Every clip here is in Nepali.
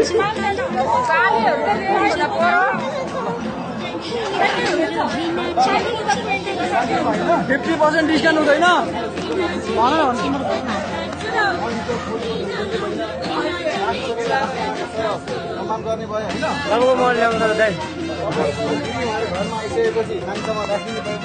50% डिस्काउन्ट हुँदैन अब म ल्याउँदा दाइ घरमा आइसकेपछि मान्छेमा राखिने पैसा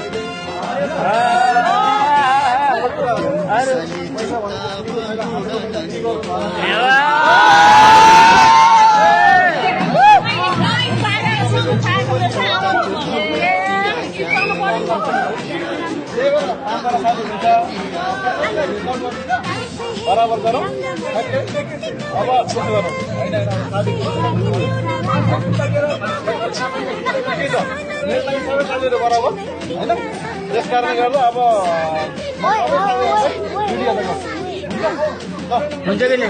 बराबर गरौँ अब बराबर होइन त्यस कारणले गर्दा अब हुन्छ कि नि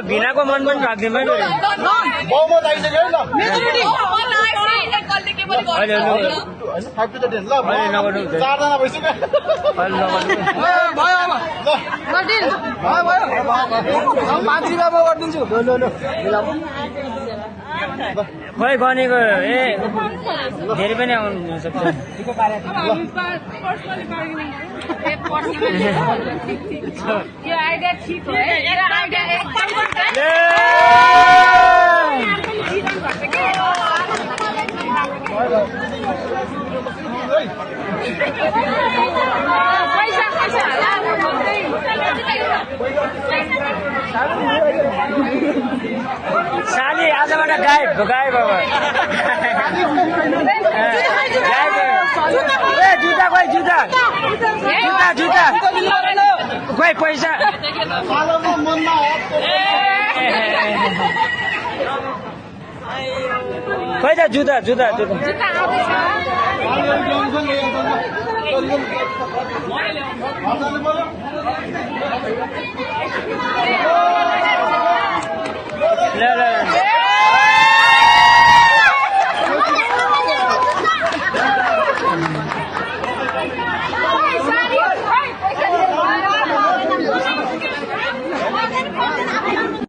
भिनाको मन पनि राख्दिउँ है बहुमत आइसक्यो है ल 5 to 10 ल 4जना भइसक्यो खै गनेको ए धेरै पनि आउनु सक्छ यो आइडिया ठिक हो है यो आइडिया एकदम साली आजबाट गायब गायब अब जुत्ता खोइ जुत्ता जुत्ता जुत्ता खोइ पैसा खोइ त जुत्ता जुत्ता जुत्ता